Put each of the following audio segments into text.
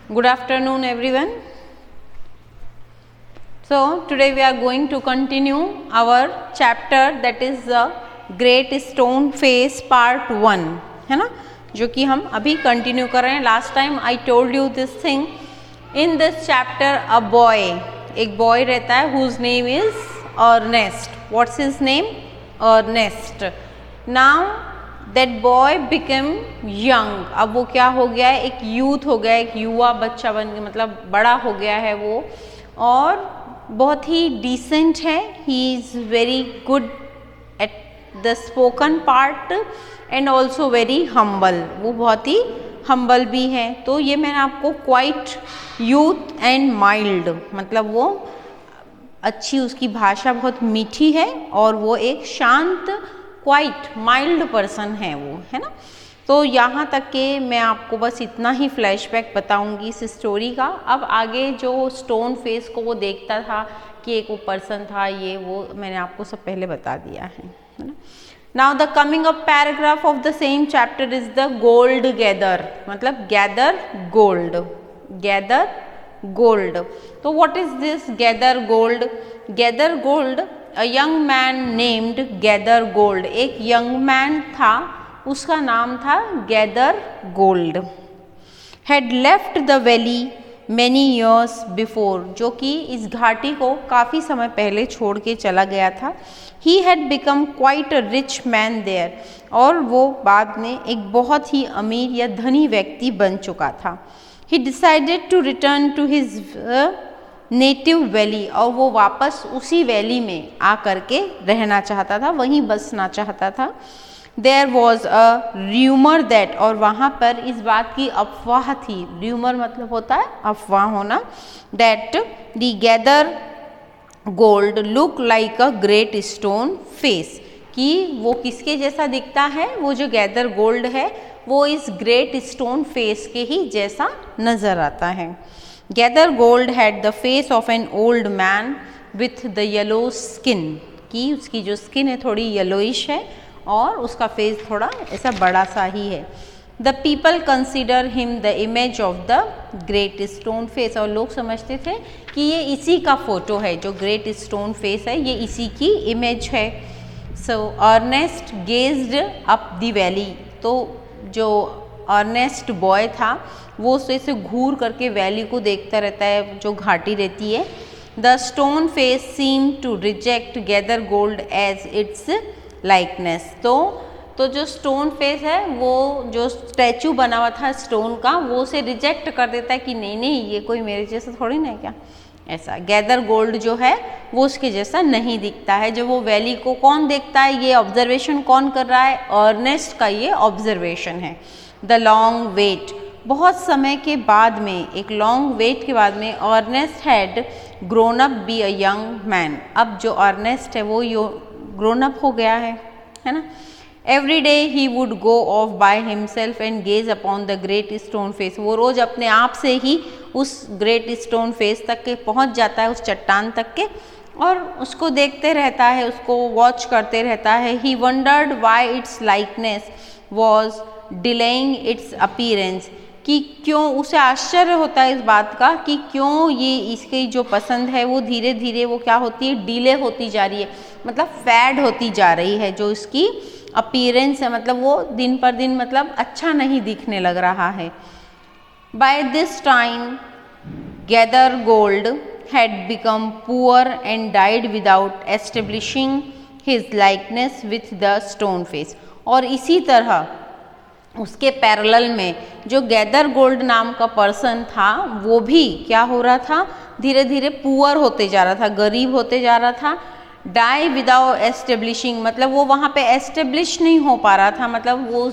Good afternoon, everyone. So today we are going to continue our chapter that is the Great Stone Face Part 1, है ना, जो कि हम अभी continue कर रहे हैं. Last time I told you this thing. In this chapter a boy, एक बॉय रहता है whose name is Ernest. What's his name? Ernest. Now that boy become young. अब वो क्या हो गया है? एक यूथ हो गया, एक युवा बच्चा बन गया, मतलब बड़ा हो गया है वो, और बहुत ही डिसेंट है. He is very good at the spoken part and also very humble. वो बहुत ही हम्बल भी है. तो ये मैंने आपको क्वाइट यूथ एंड माइल्ड, मतलब वो अच्छी, उसकी भाषा बहुत मीठी है और वो एक शांत क्वाइट माइल्ड पर्सन है वो, है ना. तो यहाँ तक के मैं आपको बस इतना ही फ्लैशबैक बताऊंगी इस स्टोरी का. अब आगे जो स्टोन फेस को वो देखता था कि एक वो पर्सन था, ये वो मैंने आपको सब पहले बता दिया है ना. Now the coming up paragraph of the same chapter is the गोल्ड गैदर, मतलब गैदर गोल्ड. Gathergold. तो what is this Gathergold? Gathergold, a young man named Gathergold. एक यंग मैन था, उसका नाम था Gathergold. Had left the valley many years before, जो कि इस घाटी को काफ़ी समय पहले छोड़ के चला गया था. He had become quite a rich man there, और वो बाद में एक बहुत ही अमीर या धनी व्यक्ति बन चुका था. He decided to return to his native valley, और वो वापस उसी वैली में आ करके रहना चाहता था, वहीं बसना चाहता था. There was a rumour that, और वहाँ पर इस बात की अफवाह थी. र्यूमर मतलब होता है अफवाह होना. That the gather gold look like a great stone face, कि वो किसके जैसा दिखता है? वो जो गैदर गोल्ड है वो इस ग्रेट स्टोन फेस के ही जैसा नजर आता है. Gather gold had the face of an old man with the yellow skin, कि उसकी जो स्किन है थोड़ी येलोइश है और उसका फेस थोड़ा ऐसा बड़ा सा ही है. The people consider him the image of the great stone face, और लोग समझते थे कि ये इसी का फोटो है, जो ग्रेट स्टोन फेस है ये इसी की इमेज है. So Ernest gazed up the valley, तो जो अर्नेस्ट बॉय था वो उसे घूर करके वैली को देखता रहता है, जो घाटी रहती है. The stone face seem to reject Gathergold as its likeness. तो जो स्टोन फेस है, वो जो स्टैचू बना हुआ था स्टोन का, वो उसे रिजेक्ट कर देता है कि नहीं नहीं, ये कोई मेरे जैसा थोड़ी ना है क्या, ऐसा. गैदर गोल्ड जो है वो उसके जैसा नहीं दिखता है. जो वो वैली को कौन देखता है, ये ऑब्जर्वेशन कौन कर रहा है? अर्नेस्ट का ये ऑब्जर्वेशन है. द लॉन्ग वेट, बहुत समय के बाद में, एक लॉन्ग वेट के बाद में Ernest had grown up be a young man. अब जो अर्नेस्ट है वो ग्रोन अप हो गया है ना. Every day he would go of by himself and gauge upon the great stone face. वो रोज अपने आप से ही उस ग्रेट स्टोन फेस तक के पहुंच जाता है, उस चट्टान तक के, और उसको देखते रहता है, उसको वॉच करते रहता है. He wondered why its likeness was delaying its appearance, कि क्यों, उसे आश्चर्य होता है इस बात का कि क्यों ये इसकी जो पसंद है वो धीरे धीरे वो क्या होती है, डिले होती जा रही है, मतलब फैड होती जा रही है. जो इसकी अपीयरेंस है, मतलब वो दिन पर दिन मतलब अच्छा नहीं दिखने लग रहा है. By this time Gathergold had become poor and died without establishing his likeness with the stone face. और इसी तरह उसके पैरेलल में जो गैदर गोल्ड नाम का पर्सन था वो भी क्या हो रहा था, धीरे धीरे पुअर होते जा रहा था, गरीब होते जा रहा था. डाई विदाउट एस्टेब्लिशिंग, मतलब वो वहाँ पे एस्टेब्लिश नहीं हो पा रहा था, मतलब वो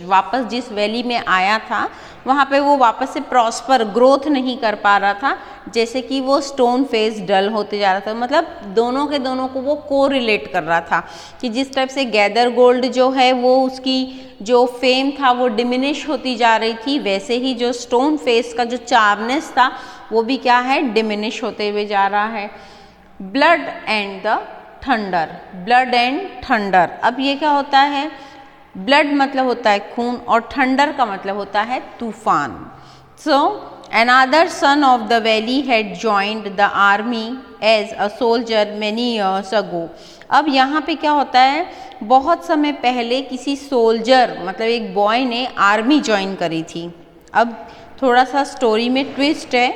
वापस जिस वैली में आया था वहाँ पे वो वापस से प्रॉस्पर ग्रोथ नहीं कर पा रहा था, जैसे कि वो स्टोन फेस डल होते जा रहा था. मतलब दोनों के दोनों को वो कोरिलेट कर रहा था कि जिस टाइप से गैदर गोल्ड जो है वो उसकी जो फेम था वो डिमिनिश होती जा रही थी, वैसे ही जो स्टोन फेस का जो चार्मनेस था वो भी क्या है, डिमिनिश होते हुए जा रहा है. Blood and the thunder, blood and thunder. अब ये क्या होता है? ब्लड मतलब होता है खून और थंडर का मतलब होता है तूफान. सो Another son of the valley had joined the army as a soldier many years ago. अब यहाँ पे क्या होता है, बहुत समय पहले किसी सोल्जर मतलब एक बॉय ने आर्मी ज्वाइन करी थी। अब थोड़ा सा स्टोरी में ट्विस्ट है।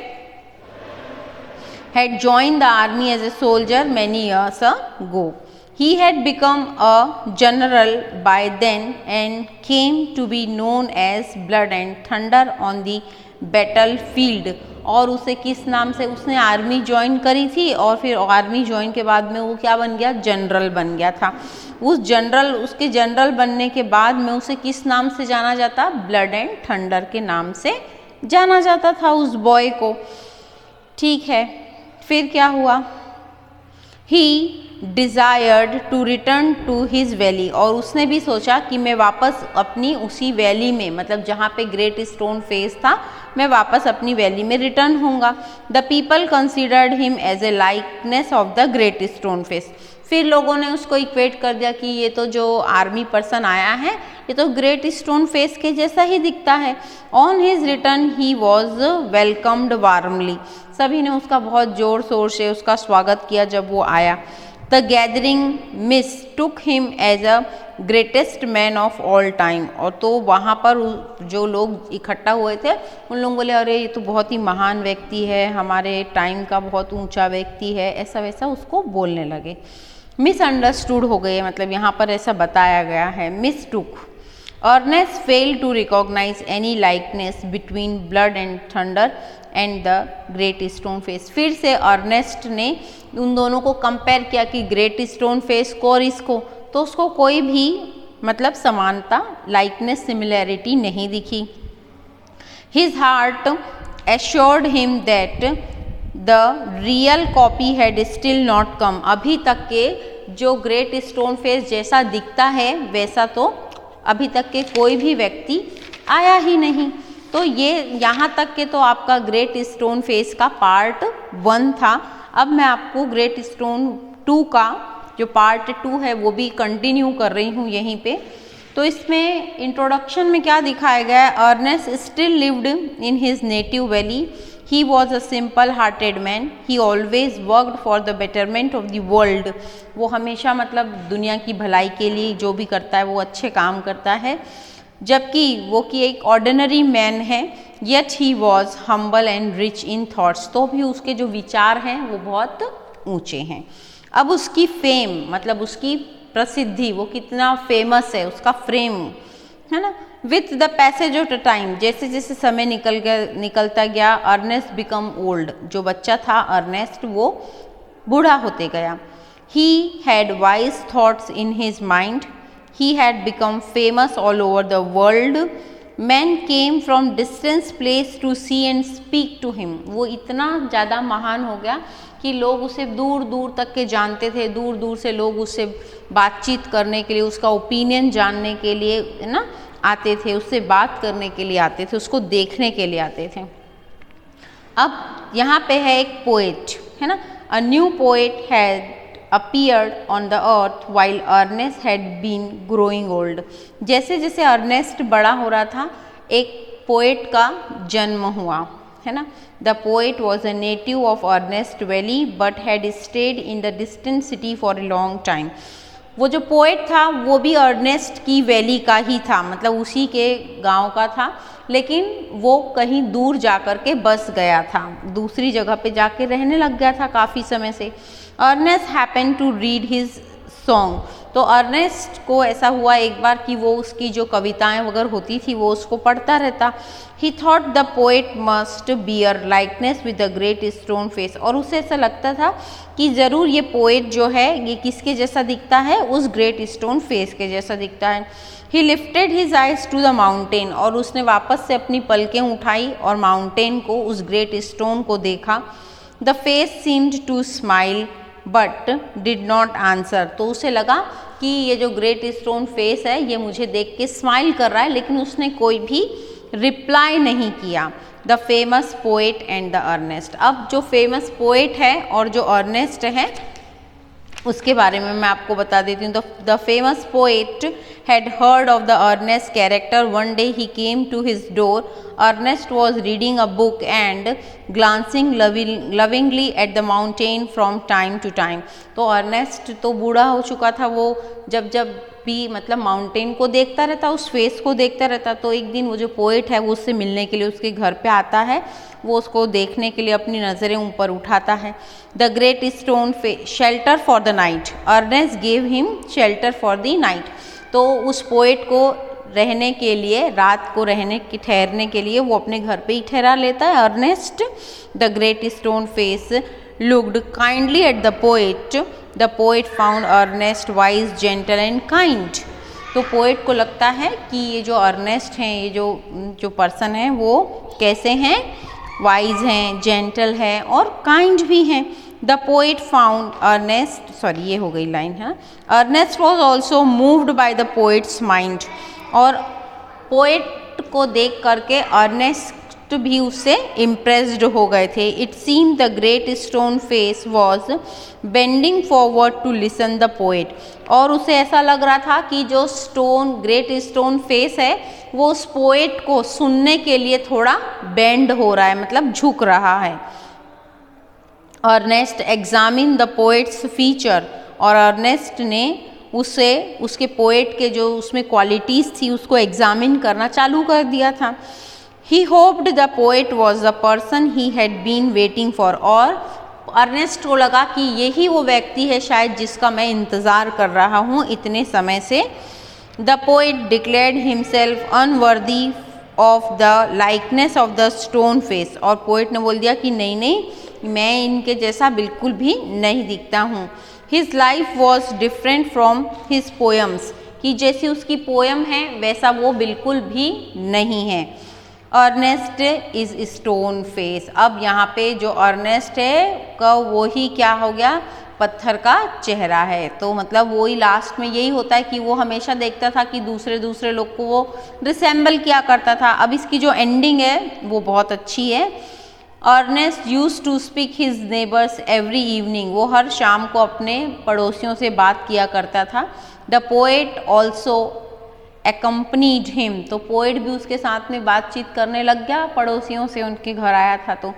had joined the army as a soldier many years ago. He had become a general by then and came to be known as Blood and Thunder on the battlefield. और उसे किस नाम से, उसने army join करी थी और फिर आर्मी ज्वाइन के बाद में वो क्या बन गया, जनरल बन गया था। उसके जनरल बनने के बाद में उसे किस नाम से जाना जाता, ब्लड एंड थंडर के नाम से जाना जाता था उस बॉय को। ठीक है, फिर क्या हुआ, he desired to return to his valley, और उसने भी सोचा कि मैं वापस अपनी उसी वैली में, मतलब जहाँ पे ग्रेट स्टोन फेस था, मैं वापस अपनी वैली में रिटर्न होऊंगा। The people considered him as a likeness of the great stone face. फिर लोगों ने उसको इक्वेट कर दिया कि ये तो जो आर्मी पर्सन आया है ये तो ग्रेट स्टोन फेस के जैसा ही दिखता है। On his return he was welcomed warmly. सभी ने उसका बहुत ज़ोर शोर से उसका स्वागत किया जब वो आया। The gathering mistook him as a greatest man of all time. और तो वहाँ पर जो लोग इकट्ठा हुए थे उन लोगों बोले अरे ये तो बहुत ही महान व्यक्ति है, हमारे टाइम का बहुत ऊंचा व्यक्ति है, ऐसा वैसा उसको बोलने लगे। मिसअंडरस्टूड हो गए, मतलब यहाँ पर ऐसा बताया गया है, mistook. Ernest fail to recognise any likeness between Blood and Thunder and the great stone face. फिर से अर्नेस्ट ने उन दोनों को कंपेयर किया कि ग्रेट स्टोन फेस को और इसको, तो उसको कोई भी मतलब समानता, लाइकनेस, सिमिलैरिटी नहीं दिखी। His heart assured him that the real copy had still not come. अभी तक के जो ग्रेट स्टोन फेस जैसा दिखता है वैसा तो अभी तक के कोई भी व्यक्ति आया ही नहीं। तो ये यहाँ तक के तो आपका ग्रेट स्टोन फेस का पार्ट 1 था। अब मैं आपको ग्रेट स्टोन 2 का जो पार्ट 2 है वो भी कंटिन्यू कर रही हूँ यहीं पे। तो इसमें इंट्रोडक्शन में क्या दिखाया गया है, Ernest still lived in his native valley. He was a simple hearted man. He always worked for the betterment of the world. वो हमेशा मतलब दुनिया की भलाई के लिए जो भी करता है वो अच्छे काम करता है, जबकि वो कि एक ऑर्डिनरी मैन है। Yet he was humble and rich in thoughts. तो भी उसके जो विचार हैं वो बहुत ऊंचे हैं। अब उसकी फेम मतलब उसकी प्रसिद्धि, वो कितना फेमस है, उसका फ्रेम है ना। With the passage of time, जैसे जैसे समय निकलता गया, अर्नेस्ट बिकम ओल्ड। जो बच्चा था अर्नेस्ट वो बूढ़ा होते गया। He had wise thoughts in his mind. He had become famous all over the world. Man came from distance place to see and speak to him. वो इतना ज़्यादा महान हो गया कि लोग उसे दूर दूर तक के जानते थे, दूर दूर से लोग उससे बातचीत करने के लिए, उसका ओपिनियन जानने के लिए है ना आते थे, उससे बात करने के लिए आते थे, उसको देखने के लिए आते थे। अब यहाँ पे है एक पोएट है ना, a new poet had appeared on the earth while Ernest had been growing old। जैसे जैसे अर्नेस्ट बड़ा हो रहा था एक पोएट का जन्म हुआ है ना। The poet was a native of Ernest valley but had stayed in the distant city for a long time. वो जो पोएट था वो भी अर्नेस्ट की वैली का ही था, मतलब उसी के गांव का था, लेकिन वो कहीं दूर जाकर के बस गया था, दूसरी जगह पे जाके रहने लग गया था काफ़ी समय से। Ernest happen to read his song. तो अर्नेस्ट को ऐसा हुआ एक बार कि वो उसकी जो कविताएं वगैरह होती थी वो उसको पढ़ता रहता। He thought the poet must bear likeness with the great stone face. और उसे ऐसा लगता था कि ज़रूर ये पोएट जो है ये किसके जैसा दिखता है, उस ग्रेट स्टोन फेस के जैसा दिखता है। He lifted his eyes to the mountain. और उसने वापस से अपनी पलकें उठाई और माउंटेन को, उस ग्रेट स्टोन को देखा। The face seemed to smile but did not answer. तो उसे लगा कि ये जो ग्रेट स्टोन फेस है ये मुझे देख के स्माइल कर रहा है, लेकिन उसने कोई भी रिप्लाई नहीं किया। The famous poet and the Ernest. अब जो फेमस पोएट है और जो अर्नेस्ट है उसके बारे में मैं आपको बता देती हूँ। The famous poet had heard of the Ernest character. One day he came to his door. Ernest was reading a book and glancing lovingly at the mountain from time to time. तो Ernest तो बूढ़ा हो चुका था, वो जब जब भी मतलब माउंटेन को देखता रहता, उस फेस को देखता रहता। तो एक दिन वो जो पोएट है वो उससे मिलने के लिए उसके घर पे आता है, वो उसको देखने के लिए अपनी नज़रें ऊपर उठाता है। The great stone face shelter for the night, Ernest gave him shelter for the night. तो उस पोएट को रहने के लिए, रात को ठहरने के लिए वो अपने घर पे ही ठहरा लेता है Ernest. The great stone face looked kindly at the poet. The poet found Ernest wise, gentle and kind. तो पोएट को लगता है कि ये जो अर्नेस्ट हैं, ये जो पर्सन है वो कैसे हैं, वाइज हैं, जेंटल है और काइंड भी हैं। The poet found Ernest, sorry ये हो गई लाइन है, Ernest was also moved by the poet's mind. और पोएट को देख करके अर्नेस्ट भी उससे इम्प्रेस्ड हो गए थे। It seem the great stone face was bending forward to listen the poet. और उसे ऐसा लग रहा था कि जो ग्रेट स्टोन फेस है वो उस पोएट को सुनने के लिए थोड़ा बेंड हो रहा है, मतलब झुक रहा है। Ernest examine the poet's feature, और अर्नेस्ट ने उसके पोएट के जो उसमें क्वालिटीज़ थी उसको एग्जामिन करना चालू कर दिया था। He hoped the poet was the person he had been waiting for, और अर्नेस्ट को लगा कि यही वो व्यक्ति है शायद जिसका मैं इंतज़ार कर रहा हूँ इतने समय से। The poet declared himself unworthy of the likeness of the stone face, और पोएट ने बोल दिया कि नहीं, मैं इनके जैसा बिल्कुल भी नहीं दिखता हूँ। His life was different from his poems, कि जैसी उसकी पोएम है वैसा वो बिल्कुल भी नहीं है। अर्नेस्ट इज स्टोन फेस, अब यहाँ पे जो अर्नेस्ट है का वो ही क्या हो गया, पत्थर का चेहरा है। तो मतलब वो ही लास्ट में यही होता है कि वो हमेशा देखता था कि दूसरे लोग को वो रिसेंबल किया करता था। अब इसकी जो एंडिंग है वो बहुत अच्छी है। Ernest used to speak his neighbours every evening, वो हर शाम को अपने पड़ोसियों से बात किया करता था। The poet also accompanied him, तो पोएट भी उसके साथ में बातचीत करने लग गया, पड़ोसियों से उनके घर आया था। तो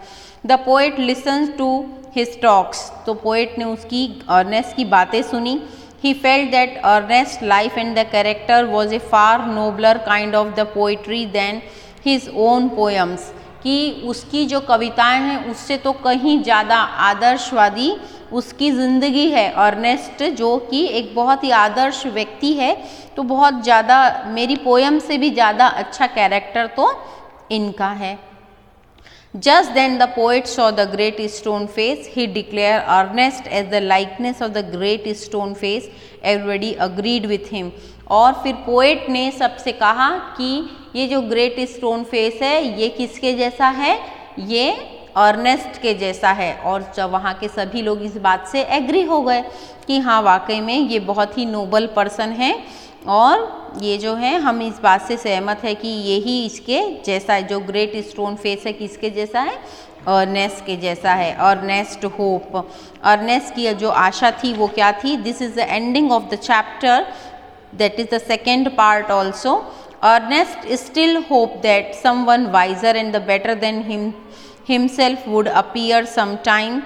the poet listens to his talks, तो पोएट ने उसकी अर्नेस्ट की बातें सुनी। He felt that Ernest life and the character was a far nobler kind of the poetry than his own poems, कि उसकी जो कविताएं हैं उससे तो कहीं ज़्यादा आदर्शवादी उसकी ज़िंदगी है। अर्नेस्ट जो कि एक बहुत ही आदर्श व्यक्ति है, तो बहुत ज़्यादा मेरी पोएम से भी ज़्यादा अच्छा कैरेक्टर तो इनका है। Just then the poet saw the great stone face. He declared Ernest as the likeness of the great stone face. Everybody agreed with him. और फिर पोएट ने सबसे कहा कि ये जो ग्रेट स्टोन फेस है ये किसके जैसा है, ये अर्नेस्ट के जैसा है। और जब वहाँ के सभी लोग इस बात से एग्री हो गए कि हाँ वाकई में ये बहुत ही नोबल पर्सन है, और ये जो है हम इस बात से सहमत है कि यही इसके जैसा है, जो ग्रेट स्टोन फेस है किसके जैसा है, अर्नेस्ट के जैसा है। अर्नेस्ट होप, अर्नेस्ट की जो आशा थी वो क्या थी। This is the ending of the chapter, that is the second part also. Ernest still hope that someone wiser and the better than himself would appear sometime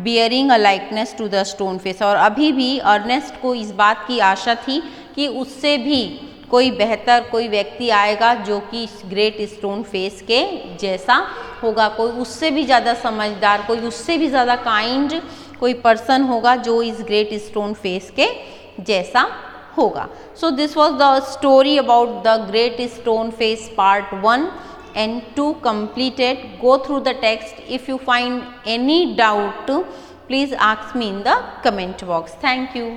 bearing a likeness to the stone face, और अभी भी Ernest को इस बात की आशा थी कि उससे भी कोई बेहतर कोई व्यक्ति आएगा जो कि इस ग्रेट स्टोन फेस के जैसा होगा, कोई उससे भी ज़्यादा समझदार, कोई उससे भी ज़्यादा काइंड कोई पर्सन होगा जो इस ग्रेट स्टोन फेस के जैसा होगा। So this was the story about the great stone face part 1 and 2 completed. Go through the text. If you find any doubt, please ask me in the comment box. Thank you.